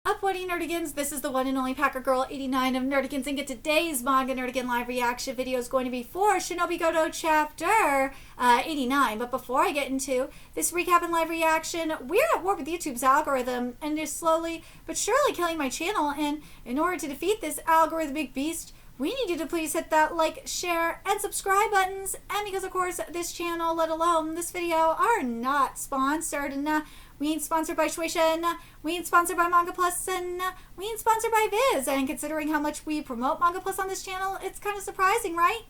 Up, what nerdigans? This is the one and only Packer Girl 89 of Nerdigans, and today's Manga Nerdigan live reaction video is going to be for Shinobigoto chapter 89. But before I get into this recap and live reaction, we're at war with YouTube's algorithm, and it is slowly but surely killing my channel. And in order to defeat this algorithmic beast, we need you to please hit that like, share, and subscribe buttons. And because, of course, this channel, let alone this video, are not sponsored. And we ain't sponsored by Shueisha, we ain't sponsored by Manga Plus, and we ain't sponsored by Viz. And considering how much we promote Manga Plus on this channel, it's kind of surprising, right?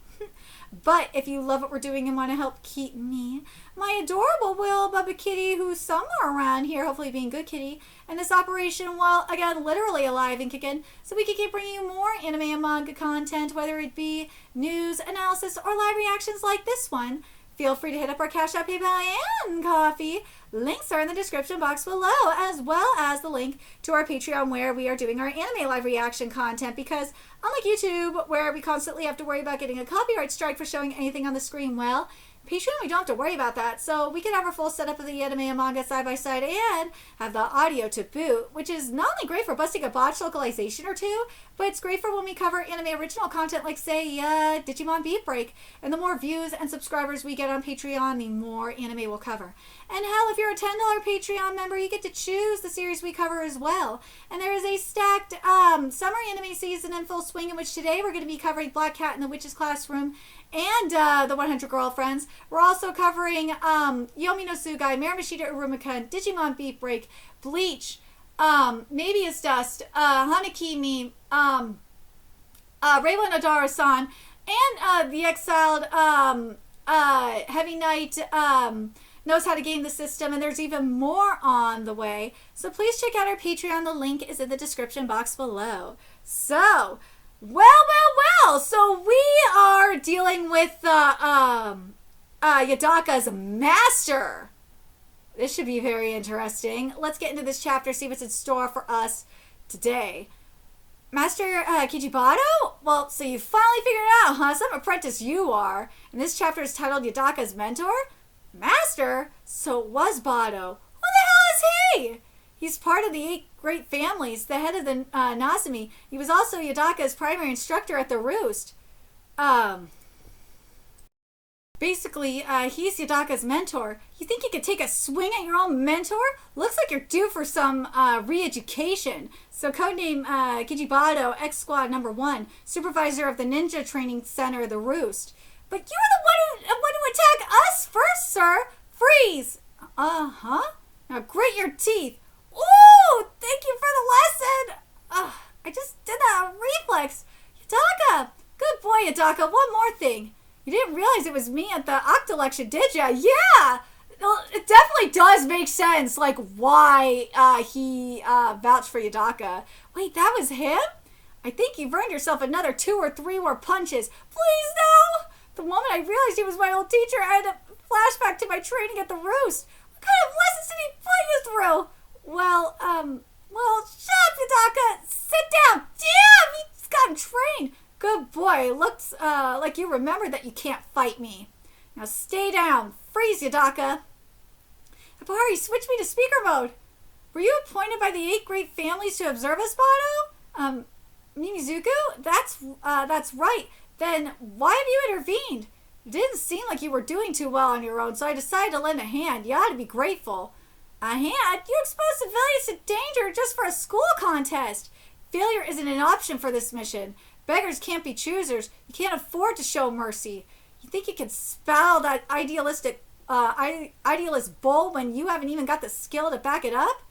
But if you love what we're doing and want to help keep me, my adorable Will Bubba Kitty, who's somewhere around here, hopefully being good kitty, and this operation, well, again, literally alive and kicking, so we can keep bringing you more anime and manga content, whether it be news, analysis, or live reactions like this one. Feel free to hit up our Cash App, PayPal, and Coffee. Links are in the description box below, as well as the link to our Patreon where we are doing our anime live reaction content, because unlike YouTube, where we constantly have to worry about getting a copyright strike for showing anything on the screen, well, Patreon, we don't have to worry about that, so we can have our full setup of the anime and manga side by side and have the audio to boot, which is not only great for busting a botched localization or two, but it's great for when we cover anime original content like, say, Digimon Beat Break. And the more views and subscribers we get on Patreon, the more anime we'll cover. And hell, if you're a $10 Patreon member, you get to choose the series we cover as well. And there is a stacked summer anime season in full swing, in which today we're going to be covering Black Cat in the Witch's Classroom and the 100 Girlfriends. We're also covering Yomi no Tsugai, Marimashita Urumika, Digimon Beat Break, Bleach, Maybe It's Dust, Hanakimi, Reiwa Nodara-san, and the exiled Heavy Knight knows how to game the system, and there's even more on the way. So please check out our Patreon. The link is in the description box below. So, well, so we are dealing with Yadaka's master. This should be very interesting. Let's get into this chapter, see what's in store for us today. Master Kijibato? Well, so you finally figured it out, huh? Some apprentice you are. And this chapter is titled Yadaka's Mentor? Master? So it was Bado. Who the hell is he? He's part of the 8 great families, the head of the Nazumi. He was also Yadaka's primary instructor at the Roost. Basically, he's Yadaka's mentor. You think you could take a swing at your own mentor? Looks like you're due for some re-education. So codename Kijibato, X-Squad number 1, supervisor of the Ninja Training Center, the Roost. But you're the one who attacked us first, sir. Freeze! Uh-huh. Now grit your teeth. Ooh, thank you for the lesson. I just did that on reflex. Yadaka. Good boy, Yadaka. One more thing. You didn't realize it was me at the Octolection, did ya? Yeah! Well, it definitely does make sense, like, why he vouched for Yadaka. Wait, that was him? I think you've earned yourself another 2 or 3 more punches. Please, no! The moment I realized he was my old teacher, I had a flashback to my training at the Roost. What kind of lessons did he put you through? Well, shut up, Yadaka! Sit down! Damn! He's gotten trained! Good boy. Looks like you remember that you can't fight me. Now stay down. Freeze, Yadaka. Hibari, switch me to speaker mode. Were you appointed by the 8 great families to observe us, Bado? Mimizuku? That's right. Then why have you intervened? It didn't seem like you were doing too well on your own, so I decided to lend a hand. You ought to be grateful. A hand? You exposed civilians to danger just for a school contest. Failure isn't an option for this mission. Beggars can't be choosers. You can't afford to show mercy. You think you can spout that idealist bull when you haven't even got the skill to back it up?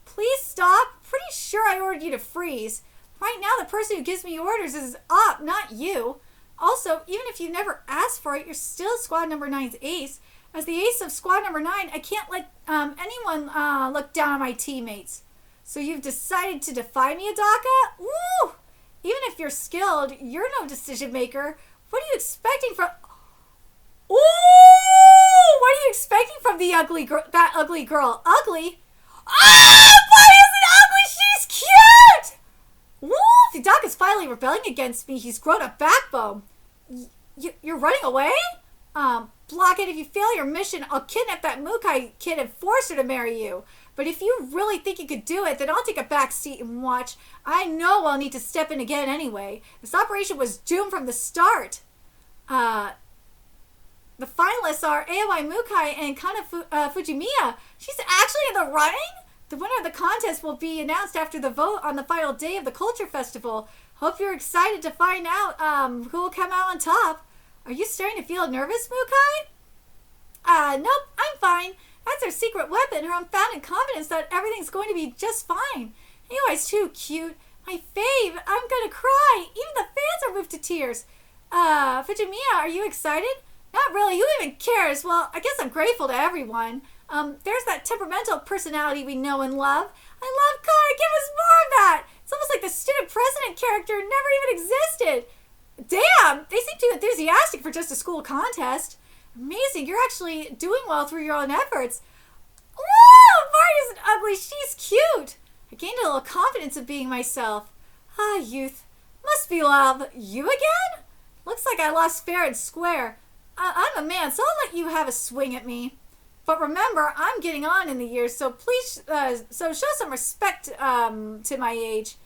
Please stop. Pretty sure I ordered you to freeze. Right now, the person who gives me orders is up, not you. Also, even if you never asked for it, you're still Squad Number 9's ace. As the ace of Squad Number 9, I can't let anyone look down on my teammates. So you've decided to defy me, Yadaka? Woo! Even if you're skilled, you're no decision maker. What are you expecting from... Ooh! What are you expecting from the ugly girl? That ugly girl? Ugly? Ah! Why isn't ugly? She's cute! Woo! If Yadaka's finally rebelling against me, he's grown a backbone. You're running away? block it. If you fail your mission, I'll kidnap that Mukai kid and force her to marry you. But if you really think you could do it, then I'll take a back seat and watch. I know I'll need to step in again anyway. This operation was doomed from the start. The finalists are Aoi Mukai and Kana Fujimiya. She's actually in the running? The winner of the contest will be announced after the vote on the final day of the Culture Festival. Hope you're excited to find out who will come out on top. Are you starting to feel nervous, Mukai? Nope, I'm fine. That's her secret weapon, her unfounded confidence that everything's going to be just fine. Anyways, too cute. My fave, I'm gonna cry. Even the fans are moved to tears. Fujimiya, are you excited? Not really, who even cares? Well, I guess I'm grateful to everyone. There's that temperamental personality we know and love. I love Kana, give us more of that! It's almost like the student president character never even existed. Damn, they seem too enthusiastic for just a school contest. Amazing, you're actually doing well through your own efforts. Whoa, Mari isn't ugly, she's cute. I gained a little confidence of being myself. Ah, youth. Must be love. You again? Looks like I lost fair and square. I'm a man, so I'll let you have a swing at me. But remember, I'm getting on in the years, so please, so show some respect to my age.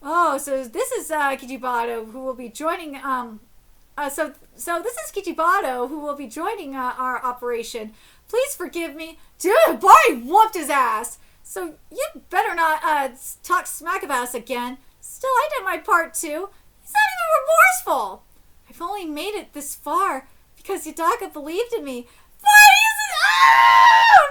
Oh, so this is Kijibato, who will be joining. So this is Kijibato, who will be joining our operation. Please forgive me. Dude, Barney whooped his ass. So you better not talk smack about us again. Still, I did my part too. He's not even remorseful. I've only made it this far because Yudaka believed in me.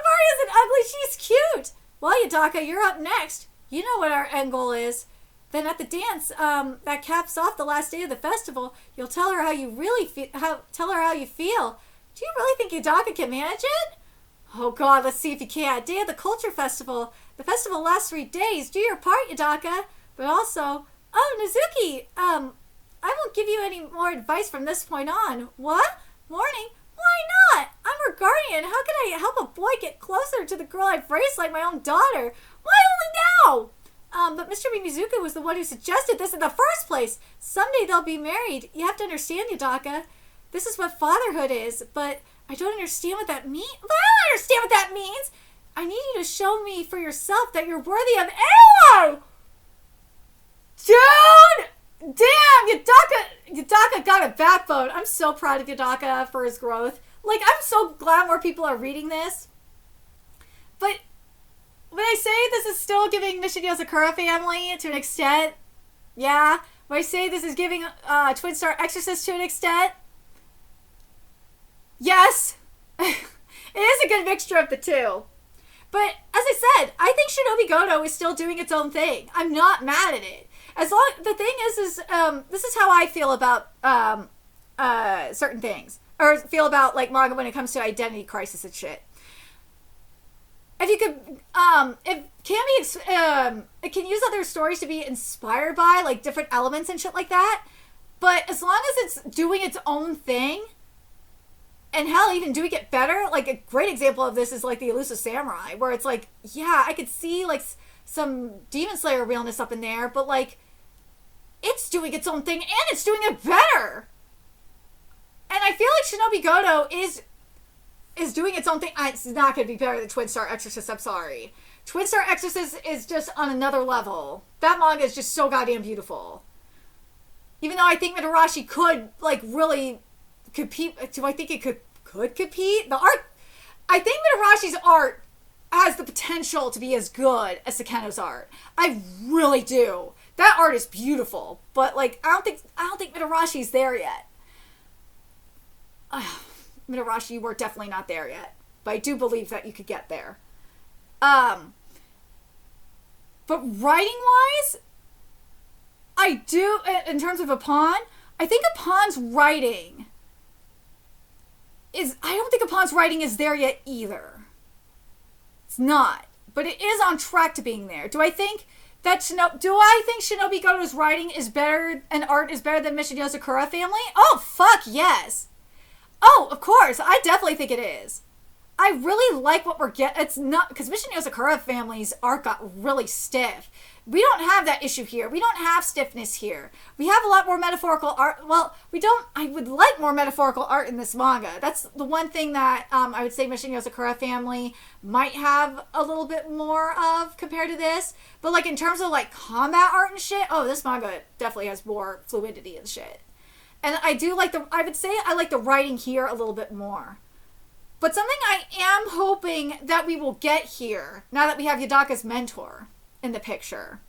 Mari isn't ugly, she's cute. Well, Yudaka, you're up next. You know what our end goal is. Then at the dance that caps off the last day of the festival, you'll tell her how you really tell her how you feel. Do you really think Yudaka can manage it? Oh God, let's see if you can. Day of the Culture Festival. The festival lasts 3 days. Do your part, Yudaka. But also, oh, Nezuki, I won't give you any more advice from this point on. What? Warning? Why not? I'm her guardian. How can I help a boy get closer to the girl I've raised like my own daughter? Why only now? But Mr. Mimizuka was the one who suggested this in the first place. Someday they'll be married. You have to understand, Yudaka. This is what fatherhood is, but I don't understand what that means. But I don't understand what that means. I need you to show me for yourself that you're worthy of anyone. Dude! Damn, Yudaka got a backbone. I'm so proud of Yudaka for his growth. Like, I'm so glad more people are reading this. But when I say this is still giving Nishino Sakura family to an extent, yeah. When I say this is giving Twin Star Exorcist to an extent, yes. It is a good mixture of the two. But as I said, I think Shinobigoto is still doing its own thing. I'm not mad at it. As long the thing is this is how I feel about certain things, or feel about like manga when it comes to identity crisis and shit. If you could, it can use other stories to be inspired by like different elements and shit like that. But as long as it's doing its own thing, and hell, even doing it better, like a great example of this is like the Elusive Samurai, where it's like, yeah, I could see like some Demon Slayer realness up in there, but like, it's doing its own thing and it's doing it better. And I feel like Shinobigoto is doing its own thing. It's not going to be better than Twin Star Exorcist, I'm sorry. Twin Star Exorcist is just on another level. That manga is just so goddamn beautiful. Even though I think Mitarashi could like really compete. Do I think it could compete? The art, I think Mitarashi's art has the potential to be as good as Sakeno's art. I really do. That art is beautiful, but like I don't think Mitarashi's there yet. Mitarashi, you were definitely not there yet, but I do believe that you could get there. But writing wise, I do, in terms of Upon, I think Upon's writing I don't think Upon's writing is there yet either. It's not. But it is on track to being there. Do I think Shinobigoto's writing is better and art is better than Nishino Sakura family? Oh, fuck yes. Oh, of course. I definitely think it is. I really like what we're getting. It's not because Mission Yozakura family's arc got really stiff. We don't have that issue here. We don't have stiffness here. We have a lot more metaphorical art. Well, we don't. I would like more metaphorical art in this manga. That's the one thing that I would say Mission Yozakura family might have a little bit more of compared to this. But like in terms of like combat art and shit, oh, this manga definitely has more fluidity and shit. And I do like I would say I like the writing here a little bit more. But something I am hoping that we will get here, now that we have Yadaka's mentor in the picture,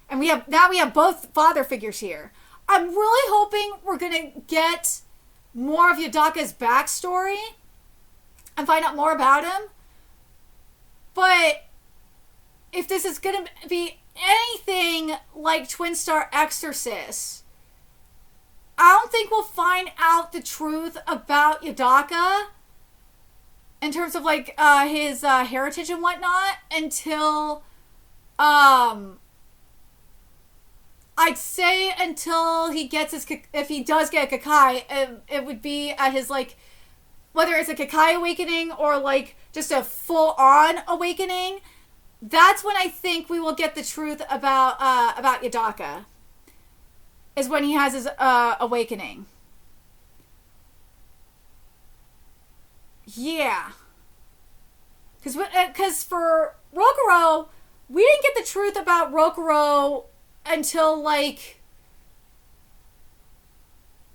and we have both father figures here, I'm really hoping we're going to get more of Yadaka's backstory and find out more about him. But if this is going to be anything like Twin Star Exorcist, I don't think we'll find out the truth about Yadaka in terms of like his heritage and whatnot until I'd say until he gets his, if he does get a Kakai, it would be at his like, whether it's a Kakai awakening or like just a full on awakening. That's when I think we will get the truth about Yadaka, is when he has his awakening. Yeah. Because for Rokuro, we didn't get the truth about Rokuro until, like,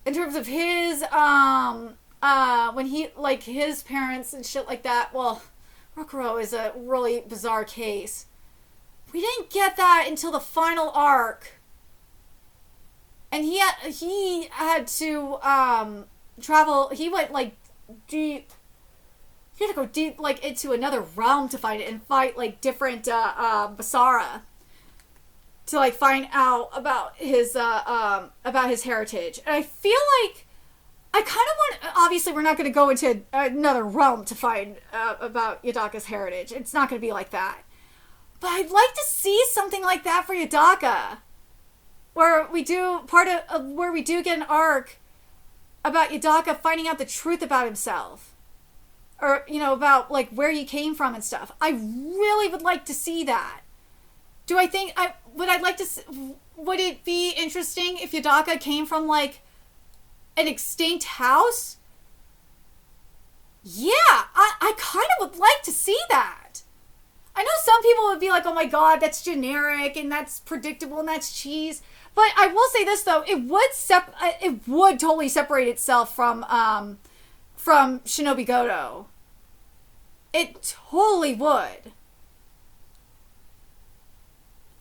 in terms of his, when he, like, his parents and shit like that. Well, Rokuro is a really bizarre case. We didn't get that until the final arc. And he had to, travel, he went, like, deep. He had to go deep, like, into another realm to fight it and fight, like, different, Basara to, like, find out about his heritage. And I feel like I kind of want, obviously we're not going to go into another realm to find about Yadaka's heritage. It's not going to be like that. But I'd like to see something like that for Yadaka, where we do, where we do get an arc about Yadaka finding out the truth about himself. Or, you know, about, like, where he came from and stuff. I really would like to see that. Do I think, would it be interesting if Yadaka came from, like, an extinct house? Yeah, I kind of would like to see that. I know some people would be like, oh my god, that's generic, and that's predictable, and that's cheese. But I will say this, though, it would totally separate itself from Shinobigoto. It totally would.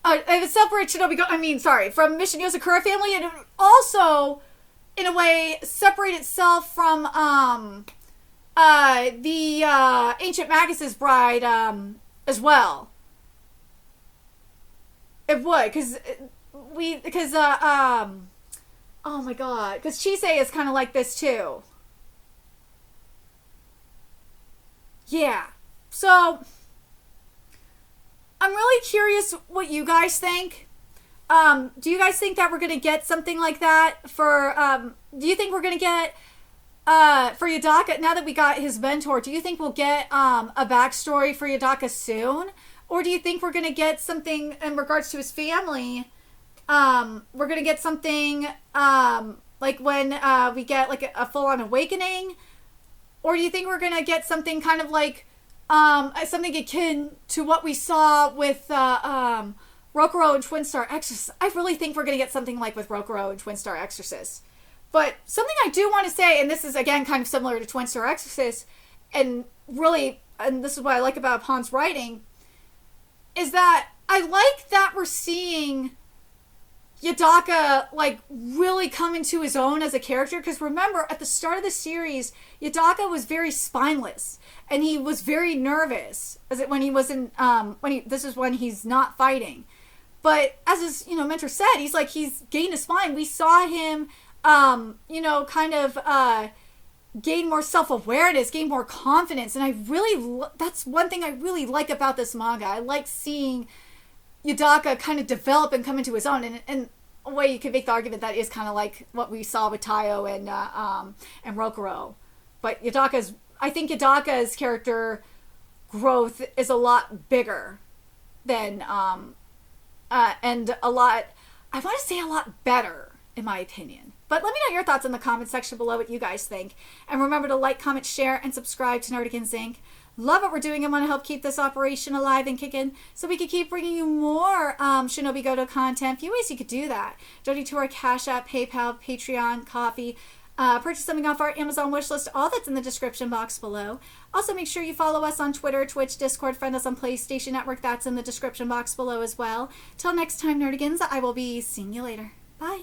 It would separate Shinobigoto, from Mission Yozakura family, and it would also, in a way, separate itself from the Ancient Magus's bride as well. It would, oh my god, because Chisei is kind of like this too. Yeah, so I'm really curious what you guys think. Do you guys think that we're gonna get something like that for? Do you think we're gonna get for Yadaka now that we got his mentor? Do you think we'll get a backstory for Yadaka soon, or do you think we're gonna get something in regards to his family? We're gonna get something like when we get like a full-on awakening. Or do you think we're going to get something kind of like, something akin to what we saw with Rokuro and Twin Star Exorcist? I really think we're going to get something like with Rokuro and Twin Star Exorcist. But something I do want to say, and this is again kind of similar to Twin Star Exorcist, and really, and this is what I like about Pon's writing, is that I like that we're seeing Yadaka, like, really come into his own as a character. Because remember, at the start of the series, Yadaka was very spineless. And he was very nervous when he wasn't, this is when he's not fighting. But as his, mentor said, he's gained a spine. We saw him, kind of gain more self-awareness, gain more confidence. And I really, that's one thing I really like about this manga. I like seeing Yadaka kind of develop and come into his own, and a way you could make the argument that is kind of like what we saw with Taiyo and Rokuro. But Yadaka's, I think Hidaka's character growth is a lot bigger than, and a lot, I want to say a lot better, in my opinion. But let me know your thoughts in the comment section below, what you guys think. And remember to like, comment, share, and subscribe to Nerdigans Inc. Love what we're doing and want to help keep this operation alive and kicking so we can keep bringing you more Shinobigoto content. A few ways you could do that. Donate to our Cash App, PayPal, Patreon, Coffee. Purchase something off our Amazon wishlist. All that's in the description box below. Also, make sure you follow us on Twitter, Twitch, Discord, friend us on PlayStation Network. That's in the description box below as well. Till next time, Nerdigans, I will be seeing you later. Bye.